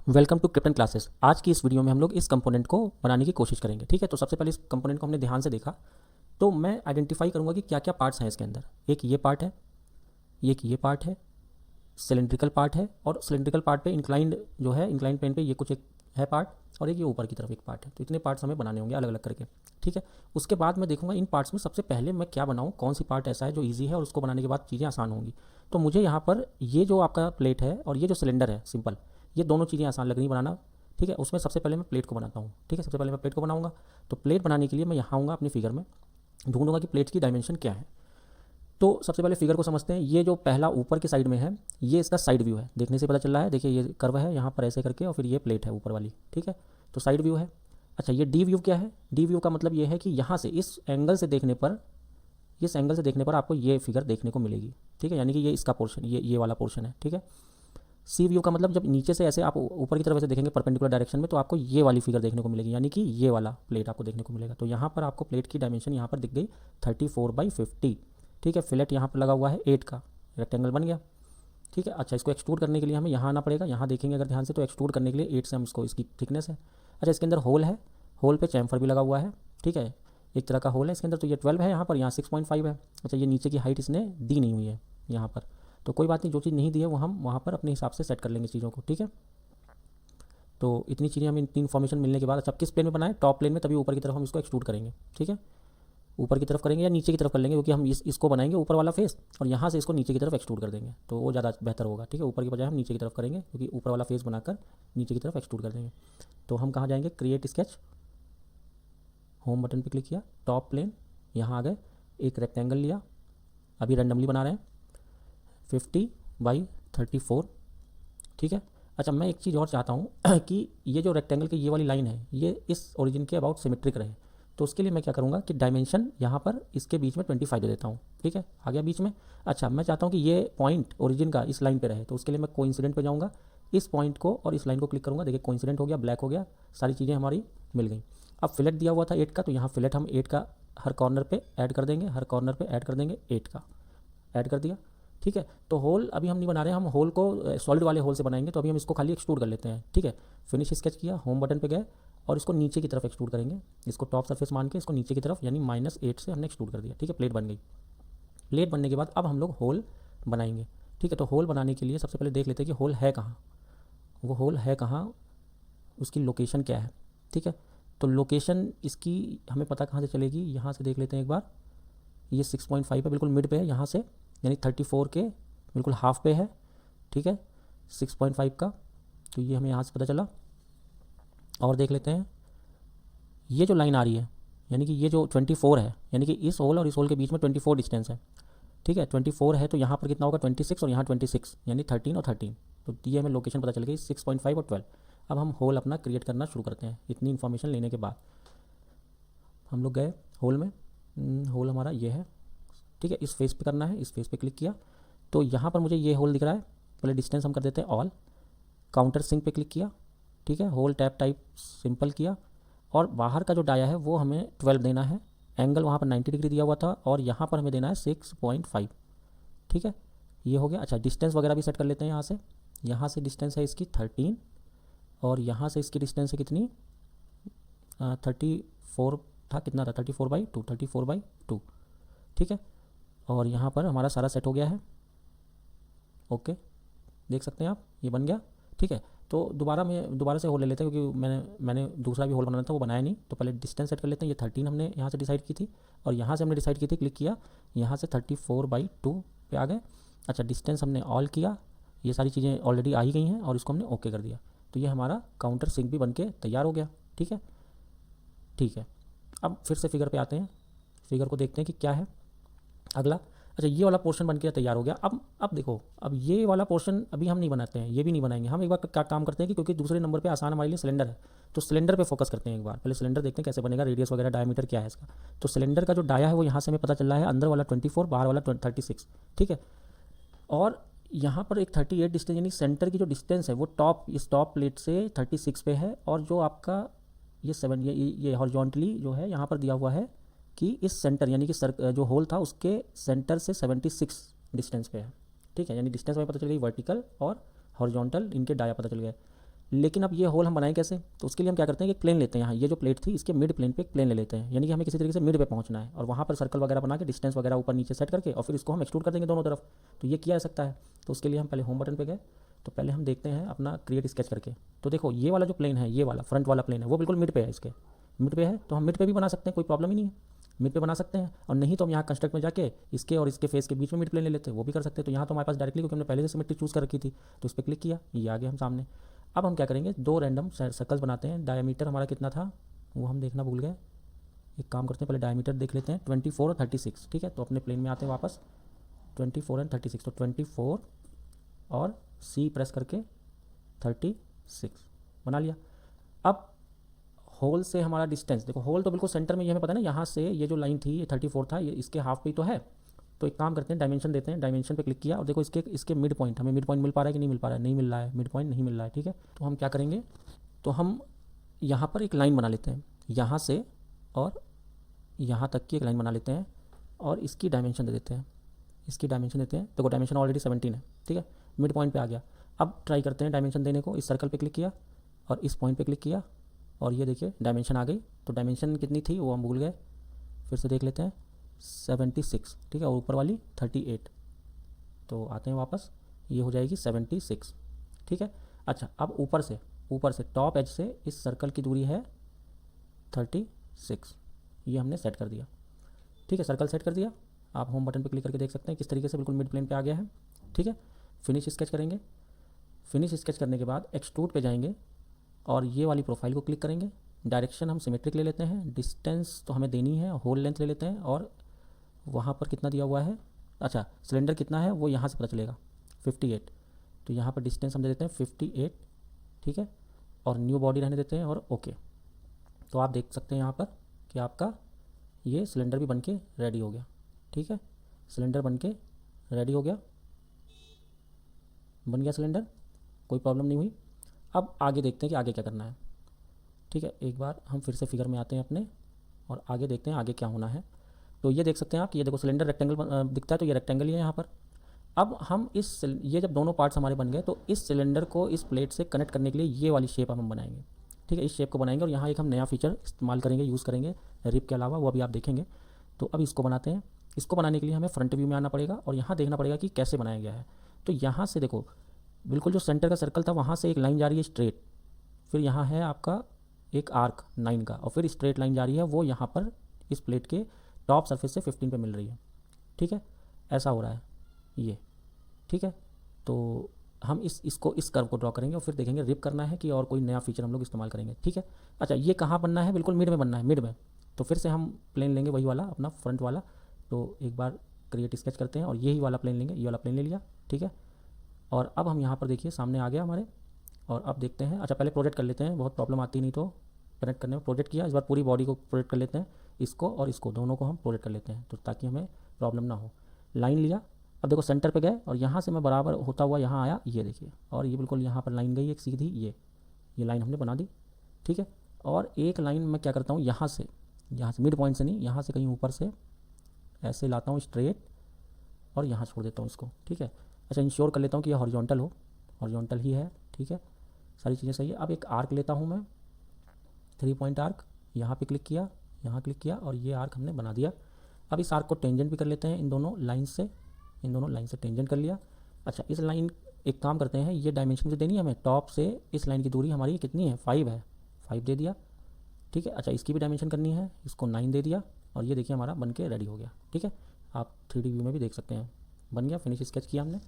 Welcome to krypton classes. आज की इस वीडियो में हम लोग इस कंपोनेंट को बनाने की कोशिश करेंगे। ठीक है, तो सबसे पहले इस कंपोनेंट को हमने ध्यान से देखा तो मैं आइडेंटिफाई करूंगा कि क्या क्या पार्ट्स हैं इसके अंदर। एक ये पार्ट है, एक ये पार्ट है, सिलेंड्रिकल पार्ट है, और सिलेंड्रिकल पार्ट पे इंक्लाइंड जो है, इंक्लाइंड प्लेन पे ये कुछ एक है पार्ट, और एक ये ऊपर की तरफ एक पार्ट है। तो इतने पार्ट्स हमें बनाने होंगे अलग अलग करके। ठीक है, उसके बाद मैं देखूंगा इन पार्ट्स में सबसे पहले मैं क्या बनाऊं, कौन सी पार्ट ऐसा है जो ईजी है और उसको बनाने के बाद चीज़ें आसान होंगी। तो मुझे यहाँ पर ये जो आपका प्लेट है और ये जो सिलेंडर है सिंपल, ये दोनों चीज़ें आसान लग रही बनाना। ठीक है, उसमें सबसे पहले मैं प्लेट को बनाता हूँ। ठीक है, सबसे पहले मैं प्लेट को बनाऊंगा। तो प्लेट बनाने के लिए मैं यहाँ आऊँगा अपनी फिगर में, ढूंढूंगा कि प्लेट की डायमेंशन क्या है। तो सबसे पहले फिगर को समझते हैं। ये जो पहला ऊपर की साइड में है, ये इसका साइड व्यू है। देखने से पता चल रहा है, देखिए ये कर्व है यहाँ पर ऐसे करके, और फिर ये प्लेट है ऊपर वाली। ठीक है, तो साइड व्यू है। अच्छा, ये डी व्यू क्या है? डी व्यू का मतलब ये है कि यहाँ से इस एंगल से देखने पर, इस एंगल से देखने पर आपको ये फिगर देखने को मिलेगी। ठीक है, यानी कि ये इसका पोर्शन, ये वाला पोर्शन है। ठीक है, सी व्यू का मतलब जब नीचे से ऐसे आप ऊपर की तरफ ऐसे देखेंगे परपेंडिकुलर डायरेक्शन में, तो आपको ये वाली फिगर देखने को मिलेगी, यानी कि ये वाला प्लेट आपको देखने को मिलेगा। तो यहाँ पर आपको प्लेट की डायमेंशन यहाँ पर दिख गई 34/50। ठीक है, फिलेट यहाँ पर लगा हुआ है 8 का, रेक्टेंगल बन गया। ठीक है, अच्छा इसको एक्सट्रूड करने के लिए हमें यहाँ आना पड़ेगा। यहाँ देखेंगे अगर ध्यान से, तो एक्सट्रूड करने के लिए 8 से हम इसको, इसकी थिकनेस है। अच्छा, इसके अंदर होल है, होल पे चैम्फर भी लगा हुआ है। ठीक है, एक तरह का होल है इसके अंदर। तो ये 12 है यहाँ पर, यहाँ 6.5 है। अच्छा, ये नीचे की हाइट इसने दी नहीं हुई है यहाँ पर, तो कोई बात नहीं, जो चीज़ नहीं दी है वो हम वहाँ पर अपने हिसाब से सेट कर लेंगे चीज़ों को। ठीक है, तो इतनी चीज़ें हमें, इतनी इन्फॉर्मेशन मिलने के बाद, अच्छा किस प्लेन में बनाए? टॉप प्लेन में, तभी ऊपर की तरफ हम इसको एक्सट्रूड करेंगे। ठीक है, ऊपर की तरफ करेंगे या नीचे की तरफ कर लेंगे, क्योंकि हम इसको बनाएंगे ऊपर वाला फेस, और यहाँ से इसको नीचे की तरफ एक्सट्रूड कर देंगे, तो वो ज़्यादा बेहतर होगा। ठीक है, ऊपर की बजाय हम नीचे की तरफ करेंगे, क्योंकि ऊपर वाला फेस बनाकर नीचे की तरफ एक्सट्रूड कर देंगे। तो हम कहाँ जाएंगे? क्रिएट स्केच, होम बटन पर क्लिक किया, टॉप प्लेन, यहाँ आ गए, एक रेक्टेंगल लिया, अभी रैंडमली बना रहे हैं, 50/34। ठीक है, अच्छा मैं एक चीज़ और चाहता हूँ कि ये जो रेक्टेंगल की ये वाली लाइन है, ये इस ओरिजिन के अबाउट सिमेट्रिक रहे। तो उसके लिए मैं क्या करूँगा कि डायमेंशन यहाँ पर इसके बीच में 25 दे देता हूँ। ठीक है, आ गया बीच में। अच्छा, मैं चाहता हूँ कि ये पॉइंट ओरिजिन का इस लाइन पे रहे, तो उसके लिए मैं कोइंसिडेंट पे जाऊँगा, इस पॉइंट को और इस लाइन को क्लिक करूँगा। देखिए कोइंसिडेंट हो गया, ब्लैक हो गया, सारी चीज़ें हमारी मिल गई। अब फिलेट दिया हुआ था 8 का, तो यहाँ फिलेट हम 8 का हर कॉर्नर पे ऐड कर देंगे, हर कॉर्नर पे ऐड कर देंगे 8 का, ऐड कर दिया। ठीक है, तो होल अभी हम नहीं बना रहे हैं, हम होल को सॉलिड वाले होल से बनाएंगे, तो अभी हम इसको खाली एक्सट्रूड कर लेते हैं। ठीक है, फिनिश स्केच किया, होम बटन पे गए, और इसको नीचे की तरफ एक्सट्रूड करेंगे। इसको टॉप सरफेस मान के इसको नीचे की तरफ, यानी -8 से हमने एक्सट्रूड कर दिया। ठीक है, प्लेट बन गई। प्लेट बनने के बाद अब हम लोग होल बनाएंगे। ठीक है, तो होल बनाने के लिए सबसे पहले देख लेते हैं कि होल है कहाँ, वो होल है कहाँ, उसकी लोकेशन क्या है। ठीक है, तो लोकेशन इसकी हमें पता कहाँ से चलेगी, यहाँ से देख लेते हैं एक बार। ये 6.5 है, बिल्कुल मिड पे है यहाँ से, यानी 34 के बिल्कुल हाफ पे है। ठीक है, 6.5 का, तो ये हमें यहाँ से पता चला। और देख लेते हैं, ये जो लाइन आ रही है, यानी कि ये जो 24 है, यानी कि इस होल और इस होल के बीच में 24 डिस्टेंस है। ठीक है, 24 है, तो यहाँ पर कितना होगा? 26, और यहाँ 26, यानी 13 और 13। तो ये हमें लोकेशन पता चल गई, 6.5 और 12। अब हम होल अपना क्रिएट करना शुरू करते हैं। इतनी इन्फॉर्मेशन लेने के बाद हम लोग गए होल में, होल हमारा ये है। ठीक है, इस फेस पे करना है, इस फेस पे क्लिक किया, तो यहाँ पर मुझे ये होल दिख रहा है। पहले डिस्टेंस हम कर देते हैं ऑल, काउंटर सिंक पे क्लिक किया। ठीक है, होल टैप टाइप सिंपल किया, और बाहर का जो डाया है वो हमें 12 देना है। एंगल वहाँ पर 90 डिग्री दिया हुआ था, और यहाँ पर हमें देना है 6.5। ठीक है, ये हो गया। अच्छा, डिस्टेंस वगैरह भी सेट कर लेते हैं। यहाँ से डिस्टेंस है इसकी 13, और यहाँ से इसकी डिस्टेंस है कितनी? 34 था, कितना था? 34/2, 34/2। ठीक है, और यहाँ पर हमारा सारा सेट हो गया है। ओके, देख सकते हैं आप, ये बन गया। ठीक है, तो दोबारा से होल ले लेते हैं, क्योंकि मैंने दूसरा भी होल बनाना था, वो बनाया नहीं। तो पहले डिस्टेंस सेट कर लेते हैं। ये 13 हमने यहाँ से डिसाइड की थी, और यहाँ से हमने डिसाइड की थी, क्लिक किया, यहाँ से 34/2 पे आ गए। अच्छा, डिस्टेंस हमने ऑल किया, ये सारी चीज़ें ऑलरेडी आ ही गई हैं, और इसको हमने ओके कर दिया। तो ये हमारा काउंटर सिंक भी बन के तैयार हो गया। ठीक है, ठीक है, अब फिर से फिगर पे आते हैं, फिगर को देखते हैं कि क्या है अगला। अच्छा, ये वाला पोर्शन बन के तैयार हो गया। अब देखो, अब ये वाला पोर्शन अभी हम नहीं बनाते हैं, ये भी नहीं बनाएंगे हम। एक बार क्या काम करते हैं कि क्योंकि दूसरे नंबर पे आसान हमारे लिए सिलेंडर है, तो सिलेंडर पे फोकस करते हैं एक बार। पहले सिलेंडर देखते हैं कैसे बनेगा, रेडियस वगैरह, डायमीटर क्या है इसका। तो सिलेंडर का जो डाया है वो यहाँ से हमें पता चल रहा है, अंदर वाला 24, बाहर वाला 36। ठीक है, और यहाँ पर एक 38 डिस्टेंस, यानी सेंटर की जो डिस्टेंस है वो इस टॉप प्लेट से 36 पे है, और जो आपका ये 7, ये हॉरिजॉन्टली जो है यहाँ पर दिया हुआ है कि इस सेंटर, यानी कि जो होल था उसके सेंटर से 76 डिस्टेंस पे है। ठीक है, यानी डिस्टेंस हमें पता चल गई, वर्टिकल और हॉरिजॉन्टल इनके डाया पता चल गए। लेकिन अब ये होल हम बनाएं कैसे, तो उसके लिए हम क्या करते हैं कि एक प्लेन लेते हैं, यहाँ ये जो प्लेट थी इसके मिड प्लेन पे एक प्लेन ले लेते हैं, यानी कि हमें किसी तरीके से मिड पे पहुंचना है और वहाँ पर सर्कल वगैरह बना के डिस्टेंस वगैरह ऊपर नीचे सेट करके और फिर इसको हम एक्सट्रूड कर देंगे दोनों तरफ। तो ये किया जा सकता है। तो उसके लिए हम पहले होम बटन पे गए, तो पहले हम देखते हैं अपना क्रिएट स्केच करके। तो देखो ये वाला जो प्लेन है, ये वाला फ्रंट वाला प्लेन है, वो बिल्कुल मिड पे है, इसके मिड पे है, तो हम मिड पे भी बना सकते हैं, कोई प्रॉब्लम ही नहीं है, मिड पे बना सकते हैं। और नहीं तो हम यहाँ कंस्ट्रक्ट में जाके इसके और इसके फेस के बीच में मिड प्लेन ले लेते हैं, वो भी कर सकते हैं। तो यहाँ तो हमारे पास डायरेक्टली, क्योंकि हमने पहले से सिमेट्री चूज़ कर रखी थी, तो इस पर क्लिक किया, ये आ गया हम सामने। अब हम क्या करेंगे, दो रैंडम सर्कल्स बनाते हैं। डायमीटर हमारा कितना था वो हम देखना भूल गए, एक काम करते हैं पहले डायमीटर देख लेते हैं, 24 और 36, ठीक है। तो अपने प्लेन में आते हैं वापस, 24 एंड 36, तो 24 और सी प्रेस करके 36 बना लिया। अब होल से हमारा डिस्टेंस देखो, होल तो बिल्कुल सेंटर में, ये हमें पता है ना, यहाँ से ये जो लाइन थी ये 34 था, ये इसके हाफ पे ही तो है। तो एक काम करते हैं, डायमेंशन देते हैं, डायमेंशन पे क्लिक किया और देखो इसके मिड पॉइंट, हमें मिड पॉइंट मिल पा रहा है कि नहीं मिल पा रहा है, नहीं मिल रहा है, मिड पॉइंट नहीं मिल रहा है, ठीक है। तो हम क्या करेंगे, तो हम यहाँ पर एक लाइन बना लेते हैं, यहाँ से और यहाँ तक की एक लाइन बना लेते हैं और इसकी डायमेंशन दे देते हैं, इसकी डायमेंशन देते हैं। देखो डायमेंशन ऑलरेडी 17 है, ठीक है, मिड पॉइंट पे आ गया। अब ट्राई करते हैं डायमेंशन देने को, इस सर्कल पे क्लिक किया और इस पॉइंट पे क्लिक किया और ये देखिए डायमेंशन आ गई। तो डायमेंशन कितनी थी वो हम भूल गए, फिर से देख लेते हैं, 76, ठीक है, और ऊपर वाली 38। तो आते हैं वापस, ये हो जाएगी 76, ठीक है। अच्छा, अब ऊपर से टॉप एज से इस सर्कल की दूरी है 36, ये हमने सेट कर दिया, ठीक है, सर्कल सेट कर दिया। आप होम बटन पे क्लिक करके देख सकते हैं किस तरीके से बिल्कुल मिड प्लेन पे आ गया है, ठीक है। फिनिश स्केच करेंगे, फिनिश स्केच करने के बाद एक्सट्रूड पे जाएंगे और ये वाली प्रोफाइल को क्लिक करेंगे। डायरेक्शन हम सिमेट्रिक ले लेते हैं, डिस्टेंस तो हमें देनी है, होल लेंथ ले लेते हैं और वहाँ पर कितना दिया हुआ है, अच्छा सिलेंडर कितना है वो यहाँ से पता चलेगा, 58। तो यहाँ पर डिस्टेंस हम दे देते हैं 58, ठीक है, और न्यू बॉडी रहने देते हैं और ओके। तो आप देख सकते हैं यहाँ पर कि आपका ये सिलेंडर भी बन के रेडी हो गया, ठीक है, सिलेंडर बन के रेडी हो गया, बन गया सिलेंडर, कोई प्रॉब्लम नहीं हुई। अब आगे देखते हैं कि आगे क्या करना है, ठीक है। एक बार हम फिर से फिगर में आते हैं अपने और आगे देखते हैं आगे क्या होना है। तो ये देख सकते हैं आप कि ये देखो सिलेंडर रेक्टेंगल दिखता है, तो ये रेक्टेंगल ही है यहाँ पर। अब हम ये जब दोनों पार्ट्स हमारे बन गए तो इस सिलेंडर को इस प्लेट से कनेक्ट करने के लिए ये वाली शेप हम बनाएंगे, ठीक है, इस शेप को बनाएंगे और यहाँ एक हम नया फीचर इस्तेमाल करेंगे, यूज़ करेंगे रिप के अलावा, वो अभी आप देखेंगे। तो अब इसको बनाते हैं। इसको बनाने के लिए हमें फ्रंट व्यू में आना पड़ेगा और यहाँ देखना पड़ेगा कि कैसे बनाया गया है। तो यहाँ से देखो बिल्कुल जो सेंटर का सर्कल था वहाँ से एक लाइन जा रही है स्ट्रेट, फिर यहाँ है आपका एक आर्क 9 का और फिर स्ट्रेट लाइन जा रही है, वो यहाँ पर इस प्लेट के टॉप सरफेस से 15 पे मिल रही है, ठीक है, ऐसा हो रहा है ये, ठीक है। तो हम इस कर्व को ड्रॉ करेंगे और फिर देखेंगे रिप करना है कि और कोई नया फीचर हम लोग इस्तेमाल करेंगे, ठीक है। अच्छा, ये कहाँ बनना है, बिल्कुल मिड में बनना है, मिड में। तो फिर से हम प्लेन लेंगे वही वाला अपना फ्रंट वाला, तो एक बार क्रिएट स्केच करते हैं और यही वाला प्लेन लेंगे, ये वाला प्लेन ले लिया, ठीक है। और अब हम यहाँ पर देखिए सामने आ गया हमारे, और अब देखते हैं, अच्छा पहले प्रोजेक्ट कर लेते हैं, बहुत प्रॉब्लम आती नहीं तो कनेक्ट करने में। प्रोजेक्ट किया, इस बार पूरी बॉडी को प्रोजेक्ट कर लेते हैं, इसको और इसको दोनों को हम प्रोजेक्ट कर लेते हैं, तो ताकि हमें प्रॉब्लम ना हो। लाइन लिया, अब देखो सेंटर पे गए और यहाँ से मैं बराबर होता हुआ यहाँ आया, ये देखिए, और ये बिल्कुल यहाँ पर लाइन गई एक सीधी, ये लाइन हमने बना दी, ठीक है। और एक लाइन मैं क्या करता हूँ, यहाँ से मिड पॉइंट से नहीं, यहाँ से कहीं ऊपर से ऐसे लाता हूँ स्ट्रेट और यहाँ छोड़ देता हूँ इसको, ठीक है। अच्छा, इंश्योर कर लेता हूँ कि ये हॉरिजॉन्टल हो, हॉरिजॉन्टल ही है, ठीक है, सारी चीज़ें सही है। अब एक आर्क लेता हूँ मैं, 3 पॉइंट आर्क, यहाँ पे क्लिक किया, यहाँ क्लिक किया और ये आर्क हमने बना दिया। अब इस आर्क को टेंजेंट भी कर लेते हैं, इन दोनों लाइन से टेंजेंट कर लिया। अच्छा, इस लाइन एक काम करते हैं, ये डायमेंशन जो देनी है हमें, टॉप से इस लाइन की दूरी हमारी कितनी है, 5 है, 5 दे दिया, ठीक है। अच्छा, इसकी भी डायमेंशन करनी है, इसको 9 दे दिया और ये देखिए हमारा बन के रेडी हो गया, ठीक है। आप 3D व्यू में भी देख सकते हैं, बन गया, फिनिश स्केच किया हमने,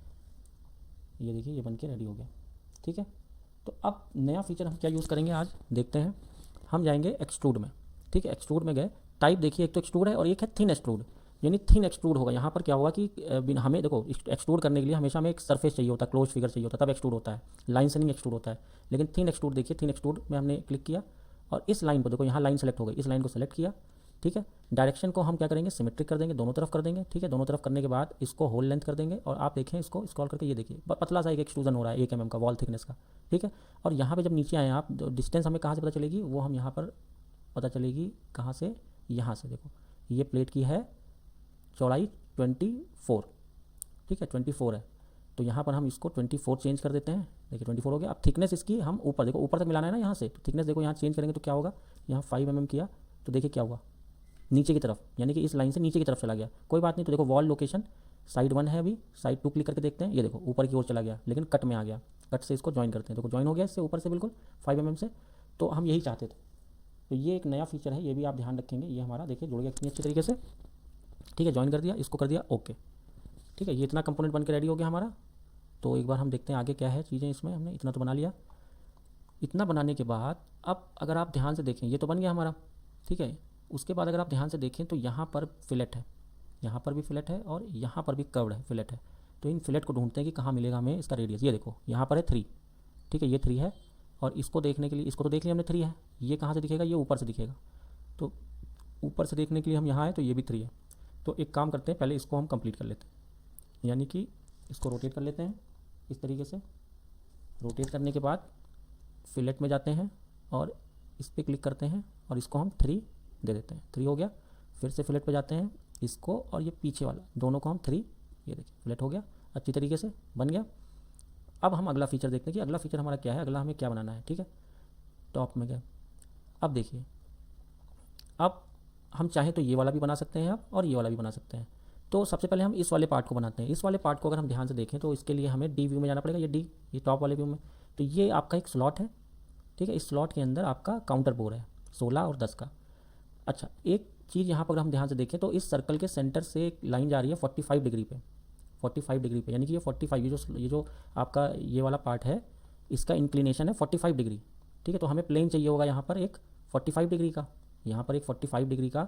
ये देखिए ये बन के रेडी हो गया, ठीक है। तो अब नया फीचर हम क्या यूज़ करेंगे आज देखते हैं। हम जाएंगे एक्सट्रूड में, ठीक है, एक्सट्रूड में गए, टाइप देखिए, एक तो एक्सट्रूड है और एक है थिन एक्सट्रूड, यानी थिन एक्सट्रूड होगा। यहाँ पर क्या होगा कि हमें देखो एक्सट्रूड करने के लिए हमेशा हमें एक सरफेस चाहिए होता है, क्लोज फिगर चाहिए होता है, तब एक्सट्रूड होता है, लाइन से नहीं एक्सट्रूड होता है। लेकिन थिन एक्सट्रूड देखिए, थिन एक्सट्रूड में हमने क्लिक किया और इस लाइन को देखो, यहाँ लाइन सेलेक्ट हो गई, इस लाइन को सेलेक्ट किया, ठीक है। डायरेक्शन को हम क्या करेंगे, सिमेट्रिक कर देंगे, दोनों तरफ कर देंगे, ठीक है। दोनों तरफ करने के बाद इसको होल लेंथ कर देंगे और आप देखें इसको स्क्रॉल करके, ये देखिए पतला सा एक एक्सट्रूजन हो रहा है 1 mm का, वॉल थिकनेस का, ठीक है। और यहाँ पे जब नीचे आए आप, डिस्टेंस हमें कहाँ से पता चलेगी, वो हम यहाँ पर पता चलेगी कहाँ से, यहाँ से देखो, ये प्लेट की है चौड़ाई 24, ठीक है, 24 है। तो यहाँ पर हम इसको 24 चेंज कर देते हैं। देखिए 24 हो गया। अब थिकनेस इसकी हम ऊपर, देखो ऊपर तक मिलाना है ना यहाँ से, तो थिकनेस देखो यहाँ चेंज करेंगे तो क्या होगा, यहाँ 5 mm किया तो देखिए क्या हुआ, नीचे की तरफ, यानी कि इस लाइन से नीचे की तरफ चला गया। कोई बात नहीं, तो देखो वॉल लोकेशन साइड 1 है, अभी साइड 2 क्लिक करके देखते हैं, ये देखो ऊपर की ओर चला गया, लेकिन कट में आ गया। कट से इसको ज्वाइन करते हैं, देखो ज्वाइन हो गया इससे ऊपर से बिल्कुल 5 mm से। तो हम यही चाहते थे, तो ये एक नया फीचर है, ये भी आप ध्यान रखेंगे। ये हमारा देखिए जुड़ गया कितनी अच्छी तरीके से, ठीक है। ज्वाइन कर दिया, इसको कर दिया ओके, ठीक है। ये इतना कंपोनेंट बन के रेडी हो गया हमारा। तो एक बार हम देखते हैं आगे क्या है चीज़ें इसमें। हमने इतना तो बना लिया। इतना बनाने के बाद अब अगर आप ध्यान से देखें, ये तो बन गया हमारा, ठीक है। उसके बाद अगर आप ध्यान से देखें तो यहाँ पर फिलेट है, यहाँ पर भी फिलेट है और यहाँ पर भी कर्व्ड है, फिलेट है। तो इन फिलेट को ढूंढते हैं कि कहाँ मिलेगा हमें इसका रेडियस। ये देखो यहाँ पर है 3, ठीक है, ये 3 है। और इसको देखने के लिए, इसको तो देख लिया हमने 3 है, ये कहाँ से दिखेगा, ये ऊपर से दिखेगा। तो ऊपर से देखने के लिए हम यहाँ आए तो ये भी 3 है। तो एक काम करते हैं, पहले इसको हम कंप्लीट कर लेते हैं, यानी कि इसको रोटेट कर लेते हैं इस तरीके से। रोटेट करने के बाद फिलेट में जाते हैं और इस पर क्लिक करते हैं और इसको हम 3 दे देते हैं। 3 हो गया। फिर से फिलेट पे जाते हैं, इसको और ये पीछे वाला दोनों को हम 3, ये देखिए फिलेट हो गया, अच्छी तरीके से बन गया। अब हम अगला फीचर देखते हैं कि अगला फीचर हमारा क्या है, अगला हमें क्या बनाना है, ठीक है। टॉप में गए, अब देखिए, अब हम चाहें तो ये वाला भी बना सकते हैं अब, और ये वाला भी बना सकते हैं। तो सबसे पहले हम इस वाले पार्ट को बनाते हैं। इस वाले पार्ट को अगर हम ध्यान से देखें तो इसके लिए हमें डी व्यू में जाना पड़ेगा, ये टॉप वाले व्यू में। तो ये आपका एक स्लॉट है, ठीक है। इस स्लॉट के अंदर आपका काउंटर बोर है 16 और 10 का। अच्छा, एक चीज़ यहाँ पर अगर हम ध्यान से देखें तो इस सर्कल के सेंटर से एक लाइन जा रही है 45 डिग्री पे, 45 डिग्री पे, यानी कि ये 45, ये जो आपका ये वाला पार्ट है, इसका इंक्लिनेशन है 45 डिग्री, ठीक है। तो हमें प्लेन चाहिए होगा यहाँ पर एक 45 डिग्री का, यहाँ पर एक 45 डिग्री का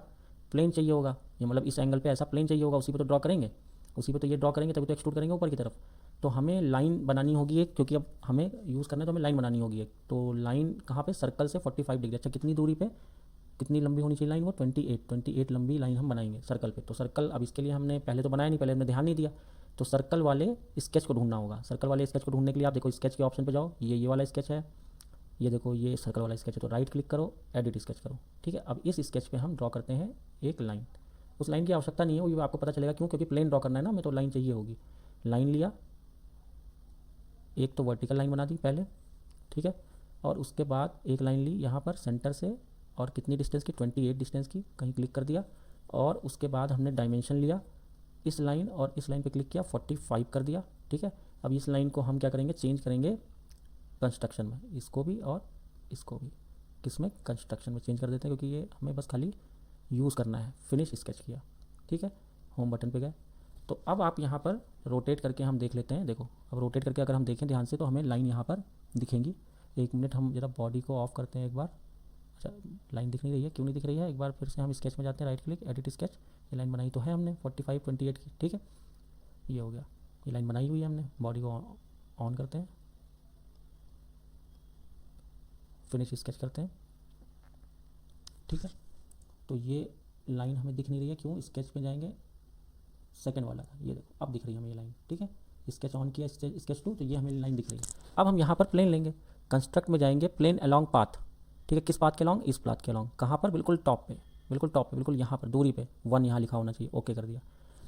प्लेन चाहिए होगा। ये मतलब इस एंगल पे ऐसा प्लेन चाहिए होगा, उसी पे तो ड्रॉ करेंगे, उसी पे तो ये ड्रॉ करेंगे, तभी तो एक्सट्रूड करेंगे ऊपर की तरफ। तो हमें लाइन बनानी होगी एक, क्योंकि अब हमें यूज़ करना है तो हमें लाइन बनानी होगी एक। तो लाइन कहाँ पे, सर्कल से 45 डिग्री। अच्छा, कितनी दूरी पे, कितनी लंबी होनी चाहिए लाइन, वो 28 लंबी लाइन हम बनाएंगे सर्कल पे। तो सर्कल, अब इसके लिए हमने पहले तो बनाया नहीं, पहले हमने ध्यान नहीं दिया। तो सर्कल वाले स्केच को ढूंढना होगा। सर्कल वाले स्केच को ढूंढने के लिए आप देखो स्केच के ऑप्शन पे जाओ, ये वाला स्केच है, ये देखो ये सर्कल वाला स्केच है। तो राइट क्लिक करो, एडिट स्केच करो, ठीक है। अब इस स्केच पे हम ड्रॉ करते हैं एक लाइन। उस लाइन की आवश्यकता नहीं है, वो आपको पता चलेगा क्यों, क्योंकि प्लेन ड्रॉ करना है ना हमें, तो लाइन चाहिए होगी। लाइन लिया, एक तो वर्टिकल लाइन बना दी पहले, ठीक है। और उसके बाद एक लाइन ली यहाँ पर सेंटर से, और कितनी डिस्टेंस की, 28 डिस्टेंस की, कहीं क्लिक कर दिया। और उसके बाद हमने डायमेंशन लिया इस लाइन, और इस लाइन पे क्लिक किया, 45 कर दिया, ठीक है। अब इस लाइन को हम क्या करेंगे, चेंज करेंगे कंस्ट्रक्शन में, इसको भी और इसको भी। किस में, कंस्ट्रक्शन में चेंज कर देते हैं, क्योंकि ये हमें बस खाली यूज़ करना है। फिनिश स्केच किया, ठीक है, होम बटन पे गए। तो अब आप यहाँ पर रोटेट करके हम देख लेते हैं। देखो अब रोटेट करके अगर हम देखें ध्यान से तो हमें लाइन यहाँ पर दिखेंगी। एक मिनट, हम जरा बॉडी को ऑफ करते हैं एक बार। अच्छा, लाइन दिख नहीं रही है, क्यों नहीं दिख रही है, एक बार फिर से हम स्केच में जाते हैं, राइट क्लिक, एडिट स्केच। ये लाइन बनाई तो है हमने 45 28 की, ठीक है, ये हो गया, ये लाइन बनाई हुई है हमने। बॉडी को ऑन करते हैं, फिनिश स्केच करते हैं, ठीक है। तो ये लाइन हमें दिख नहीं रही है, क्यों, स्केच में जाएंगे, सेकंड वाला, ये देखो अब दिख रही है हमें ये लाइन, ठीक है। स्केच ऑन किया, स्केच 2, तो ये हमें लाइन दिख रही है। अब हम यहाँ पर प्लेन लेंगे, कंस्ट्रक्ट में जाएंगे, प्लेन अलॉन्ग पाथ, ठीक है। किस पाथ के अलॉन्ग, इस पाथ के अलॉन्ग। कहाँ पर, बिल्कुल टॉप पे, बिल्कुल टॉप पे, बिल्कुल यहाँ पर दूरी पे 1 यहाँ लिखा होना चाहिए, ओके कर दिया।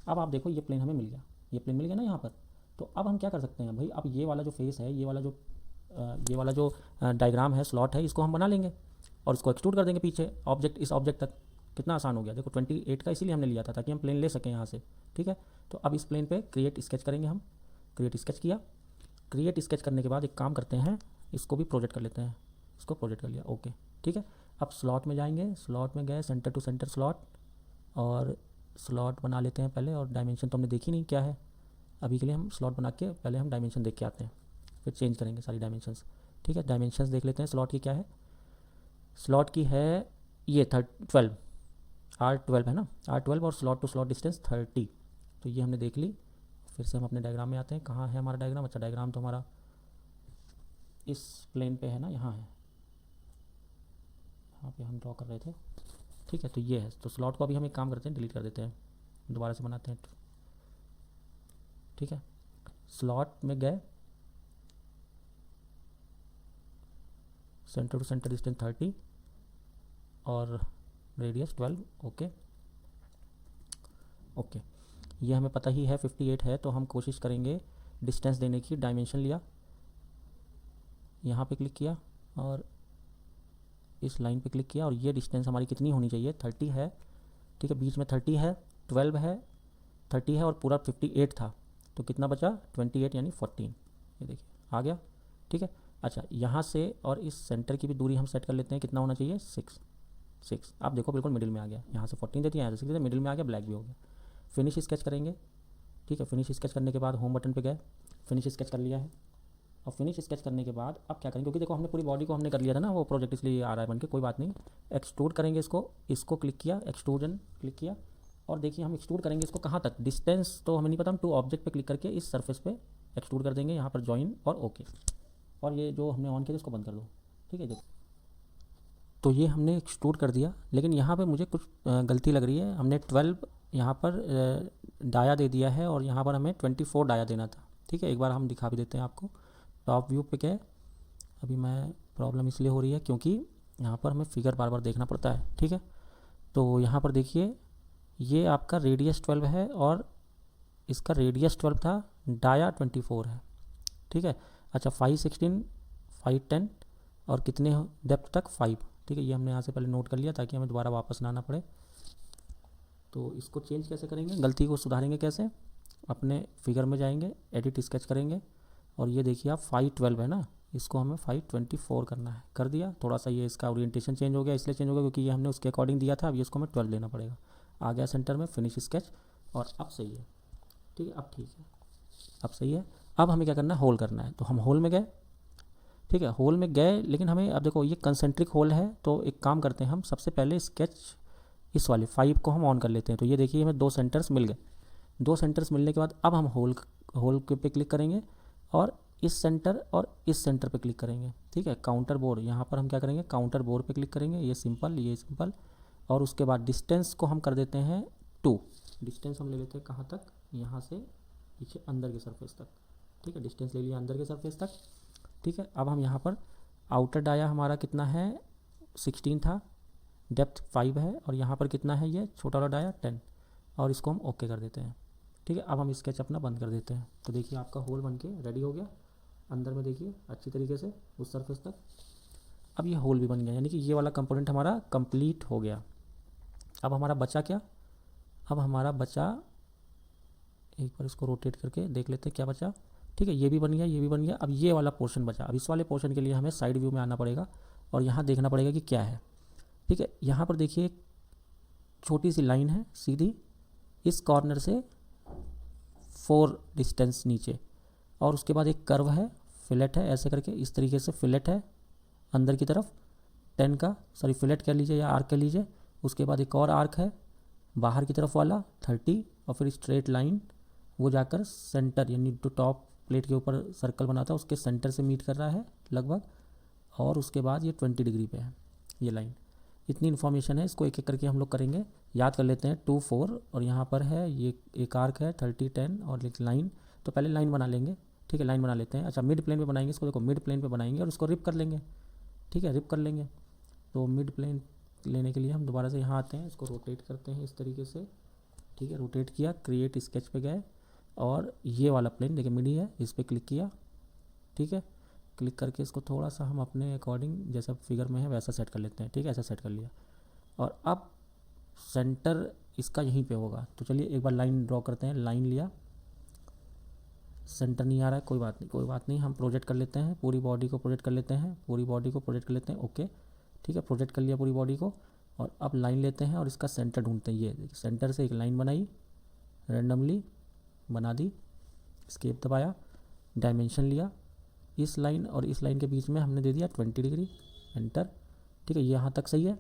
अब आप देखो ये प्लेन हमें मिल गया, ये प्लेन मिल गया ना यहाँ पर। तो अब हम क्या कर सकते हैं भाई, अब ये वाला जो फेस है, ये वाला जो डायग्राम है, स्लॉट है, इसको हम बना लेंगे और इसको एक्सट्रूड कर देंगे पीछे ऑब्जेक्ट, इस ऑब्जेक्ट तक। कितना आसान हो गया, देखो 28 का इसीलिए हमने लिया था, ताकि हम प्लेन ले सकें यहाँ से, ठीक है। तो अब इस प्लेन पे क्रिएट स्केच करेंगे हम। क्रिएट स्केच किया, क्रिएट स्केच करने के बाद एक काम करते हैं, इसको भी प्रोजेक्ट कर लेते हैं, इसको प्रोजेक्ट कर लिया, ओके, ठीक है। अब स्लॉट में जाएंगे, स्लॉट में गए, सेंटर टू सेंटर स्लॉट, और स्लॉट बना लेते हैं पहले। और डायमेंशन तो हमने देखी नहीं क्या है, अभी के लिए हम स्लॉट बना के पहले हम डायमेंशन देख के आते हैं, फिर चेंज करेंगे सारी डायमेंशंस, ठीक है। डायमेंशंस देख लेते हैं स्लॉट की क्या है। स्लॉट की है ये 12, R12 है ना, R12, और स्लॉट टू स्लॉट डिस्टेंस 30। तो ये हमने देख ली। फिर से हम अपने डायग्राम में आते हैं, कहाँ है हमारा डायग्राम। अच्छा, डायग्राम तो हमारा इस प्लेन पे है ना, यहाँ है, यहाँ पे हम ड्रॉ कर रहे थे, ठीक है। तो ये है, तो स्लॉट को अभी हम एक काम करते हैं, डिलीट कर देते हैं, दोबारा से बनाते हैं, ठीक है। स्लॉट में गए, सेंटर टू सेंटर डिस्टेंस 30 और रेडियस 12, ओके ओके। ये हमें पता ही है 58 है, तो हम कोशिश करेंगे डिस्टेंस देने की डायमेंशन लिया, यहाँ पे क्लिक किया और इस लाइन पे क्लिक किया, और ये डिस्टेंस हमारी कितनी होनी चाहिए, 30 है, ठीक है, बीच में 30 है, 12 है, 30 है और पूरा 58 था, तो कितना बचा 28 यानी 14, ये देखिए आ गया, ठीक है। अच्छा, यहाँ से और इस सेंटर की भी दूरी हम सेट कर लेते हैं, कितना होना चाहिए 6, आप देखो बिल्कुल मिडिल में आ गया, यहाँ से 14 देती है, यहाँ से 6 देती है, मिडिल में आ गया, ब्लैक भी हो गया। फिनिश स्केच करेंगे, ठीक है, फिनिश स्केच करने के बाद होम बटन पे गए, फिनिश स्केच कर लिया है। और फिनिश स्केच करने के बाद अब क्या करेंगे, क्योंकि देखो हमने पूरी बॉडी को हमने कर लिया था ना वो प्रोजेक्ट, इसलिए आ रहा है बन के, कोई बात नहीं। एक्सट्रूड करेंगे इसको क्लिक किया, एक्सट्रूजन क्लिक किया, और देखिए हम एक्सट्रूड करेंगे इसको कहाँ तक, डिस्टेंस तो हमें नहीं पता, हम टू ऑब्जेक्ट पे क्लिक करके इस सरफेस पे एक्सट्रूड कर देंगे, यहाँ पर ज्वाइन और ओके, और ये जो हमने ऑन किया इसको बंद कर दो, ठीक है। देखो तो ये हमने एक्सट्रूड कर दिया, लेकिन यहाँ पे मुझे कुछ गलती लग रही है, हमने 12 यहाँ पर डाया दे दिया है और यहाँ पर हमें 24 डाया देना था, ठीक है। एक बार हम दिखा भी देते हैं आपको, टॉप व्यू पे गए, अभी मैं प्रॉब्लम इसलिए हो रही है क्योंकि यहाँ पर हमें फिगर बार बार देखना पड़ता है, ठीक है। तो यहाँ पर देखिए ये आपका रेडियस 12 है और इसका रेडियस 12 था, डाया 24 है, ठीक है। अच्छा 516, 510 और कितने डेप्थ तक 5, ठीक है, ये हमने यहाँ से पहले नोट कर लिया ताकि हमें दोबारा वापस ना आना पड़े। तो इसको चेंज कैसे करेंगे, गलती को सुधारेंगे कैसे, अपने फिगर में जाएंगे, एडिट स्केच करेंगे, और ये देखिए आप 512 है ना, इसको हमें 524 करना है, कर दिया। थोड़ा सा ये इसका ओरिएंटेशन चेंज हो गया, इसलिए चेंज हो गया क्योंकि ये हमने उसके अकॉर्डिंग दिया था, अब ये इसको हमें 12 लेना पड़ेगा। आ गया सेंटर में, फिनिश स्केच, और अब सही है, ठीक है, अब ठीक है, अब सही है। अब हमें क्या करना है, होल करना है, तो हम होल में गए, ठीक है, होल में गए, लेकिन हमें अब देखो ये कंसेंट्रिक होल है, तो एक काम करते हैं हम, सबसे पहले स्केच इस वाले 5 को हम ऑन कर लेते हैं। तो ये देखिए हमें 2 सेंटर्स मिल गए, 2 सेंटर्स मिलने के बाद अब हम होल पे क्लिक करेंगे और इस सेंटर और इस सेंटर पे क्लिक करेंगे, ठीक है। काउंटर बोर, यहाँ पर हम क्या करेंगे, काउंटर बोर पे क्लिक करेंगे, ये सिंपल, और उसके बाद डिस्टेंस को हम कर देते हैं 2, डिस्टेंस हम ले लेते हैं कहाँ तक, यहाँ से पीछे अंदर के सरफेस तक, ठीक है, डिस्टेंस ले लिया अंदर के सरफेस तक, ठीक है। अब हम यहाँ पर आउटर डाया हमारा कितना है 16 था, डेप्थ 5 है, और यहाँ पर कितना है ये छोटा वाला डाया 10, और इसको हम ओके कर देते हैं, ठीक है। अब हम स्केच अपना बंद कर देते हैं, तो देखिए आपका होल बन के रेडी हो गया, अंदर में देखिए अच्छी तरीके से उस सरफेस तक। अब ये होल भी बन गया, यानी कि ये वाला कंपोनेंट हमारा कंप्लीट हो गया। अब हमारा बचा क्या, अब हमारा बचा, एक बार इसको रोटेट करके देख लेते हैं क्या बचा, ठीक है, ये भी बन गया, ये भी बन गया। अब ये वाला पोर्शन बचा, अब इस वाले पोर्शन के लिए हमें साइड व्यू में आना पड़ेगा और यहाँ देखना पड़ेगा कि क्या है, ठीक है। यहाँ पर देखिए एक छोटी सी लाइन है सीधी, इस कॉर्नर से 4 डिस्टेंस नीचे, और उसके बाद एक कर्व है, फिलेट है, ऐसे करके इस तरीके से फिलेट है अंदर की तरफ 10 का, सॉरी फिलेट कह लीजिए या आर्क कह लीजिए। उसके बाद एक और आर्क है बाहर की तरफ वाला 30, और फिर स्ट्रेट लाइन वो जाकर सेंटर यानी जो टॉप प्लेट के ऊपर सर्कल बनाता है उसके सेंटर से मीट कर रहा है लगभग, और उसके बाद ये 20 डिग्री पे है ये लाइन। इतनी इन्फॉर्मेशन है, इसको एक एक करके हम लोग करेंगे, याद कर लेते हैं 2 4, और यहाँ पर है ये एक आर्क है 30 10 और एक लाइन, तो पहले लाइन बना लेंगे, ठीक है, लाइन बना लेते हैं। अच्छा मिड प्लेन पे बनाएंगे इसको, देखो मिड प्लेन पे बनाएंगे और इसको रिप कर लेंगे, ठीक है, रिप कर लेंगे। तो मिड प्लेन लेने के लिए हम दोबारा से यहाँ आते हैं, इसको रोटेट करते हैं इस तरीके से, ठीक है, रोटेट किया, क्रिएट स्केच पे गए, और ये वाला प्लेन देखिए मिडी है, इस पर क्लिक किया, ठीक है, क्लिक करके इसको थोड़ा सा हम अपने अकॉर्डिंग जैसा फिगर में है वैसा सेट कर लेते हैं, ठीक है, ऐसा सेट कर लिया। और अब सेंटर इसका यहीं पे होगा, तो चलिए एक बार लाइन ड्रॉ करते हैं, लाइन लिया, सेंटर नहीं आ रहा है, कोई बात नहीं, कोई बात नहीं, हम प्रोजेक्ट कर लेते हैं, पूरी बॉडी को प्रोजेक्ट कर लेते हैं, पूरी बॉडी को प्रोजेक्ट कर लेते हैं, ओके, ठीक है, प्रोजेक्ट कर लिया पूरी बॉडी को। और अब लाइन लेते हैं और इसका सेंटर ढूंढते हैं, ये सेंटर से एक लाइन बनाई, रैंडमली बना दी, एस्केप दबाया, डायमेंशन लिया, इस लाइन और इस लाइन के बीच में हमने दे दिया 20 डिग्री, एंटर, ठीक है, यहाँ तक सही है।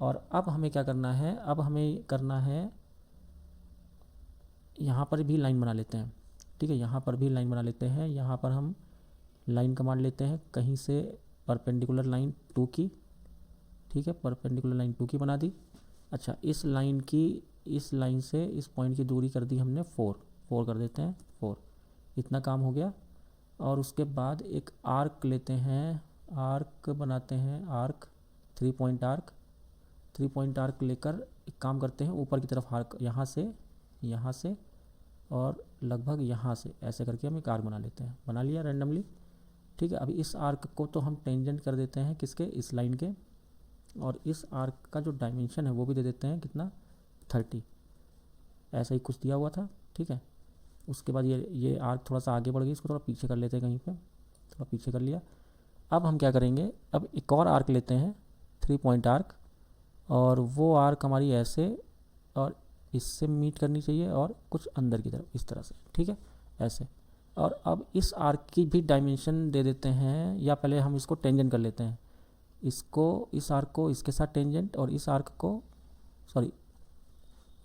और अब हमें क्या करना है, अब हमें करना है यहाँ पर भी लाइन बना लेते हैं, ठीक है, यहाँ पर भी लाइन बना लेते हैं, यहाँ पर हम लाइन कमांड लेते हैं कहीं से, परपेंडिकुलर लाइन 2 की, ठीक है, परपेंडिकुलर लाइन 2 की बना दी। अच्छा इस लाइन से इस पॉइंट की दूरी कर दी हमने 4 कर देते हैं 4, इतना काम हो गया। और उसके बाद एक आर्क लेते हैं, आर्क बनाते हैं, आर्क 3 पॉइंट आर्क लेकर एक काम करते हैं, ऊपर की तरफ आर्क यहाँ से और लगभग यहाँ से ऐसे करके हम एक आर्क बना लेते हैं, बना लिया रैंडमली। ठीक है, अभी इस आर्क को तो हम टेंजेंट कर देते हैं किसके, इस लाइन के, और इस आर्क का जो डायमेंशन है वो भी दे देते हैं कितना, 30, ऐसा ही कुछ दिया हुआ था। ठीक है, उसके बाद ये आर्क थोड़ा सा आगे बढ़ गई, इसको थोड़ा पीछे कर लेते हैं, कहीं पे थोड़ा पीछे कर लिया। अब हम क्या करेंगे, अब एक और आर्क लेते हैं, 3 पॉइंट आर्क, और वो आर्क हमारी ऐसे और इससे मीट करनी चाहिए और कुछ अंदर की तरफ इस तरह से। ठीक है, ऐसे। और अब इस आर्क की भी डायमेंशन दे देते हैं, या पहले हम इसको टेंजेंट कर लेते हैं, इसको, इस आर्क को इसके साथ टेंजेंट, और इस आर्क को, सॉरी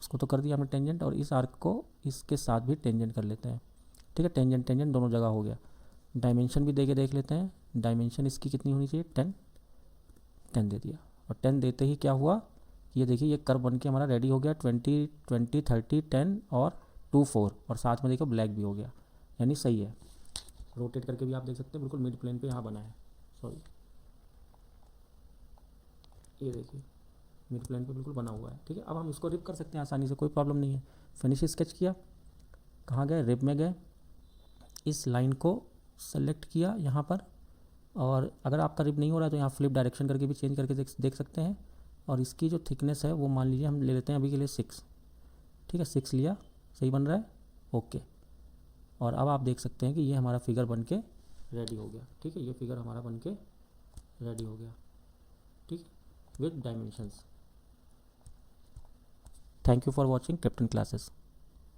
उसको तो कर दिया हमने टेंजेंट, और इस आर्क को इसके साथ भी टेंजेंट कर लेते हैं। ठीक है, टेंजेंट टेंजेंट दोनों जगह हो गया। डायमेंशन भी दे के देख लेते हैं, डायमेंशन इसकी कितनी होनी चाहिए, 10, 10 दे दिया। और 10 देते ही क्या हुआ, ये देखिए ये कर्व बन के हमारा रेडी हो गया, 20 20 30 10 और 2 4, और साथ में देखो ब्लैक भी हो गया, यानी सही है। रोटेट करके भी आप देख सकते हैं, बिल्कुल मिड प्लेन पे यहाँ बना है, सॉरी ये देखिए मिड प्लेन पे बिल्कुल बना हुआ है। ठीक है, अब हम इसको रिप कर सकते हैं आसानी से, कोई प्रॉब्लम नहीं है। फिनिश स्केच किया, कहाँ गए, रिप में गए, इस लाइन को सेलेक्ट किया यहाँ पर, और अगर आपका रिप नहीं हो रहा है तो यहाँ फ्लिप डायरेक्शन करके भी चेंज करके देख सकते हैं। और इसकी जो थिकनेस है वो मान लीजिए हम ले लेते हैं अभी के लिए 6। ठीक है, 6 लिया, सही बन रहा है, ओके। और अब आप देख सकते हैं कि ये हमारा फिगर बन के रेडी हो गया। ठीक है, ये फिगर हमारा बन के रेडी हो गया, ठीक, with dimensions. Thank you for watching krypton classes.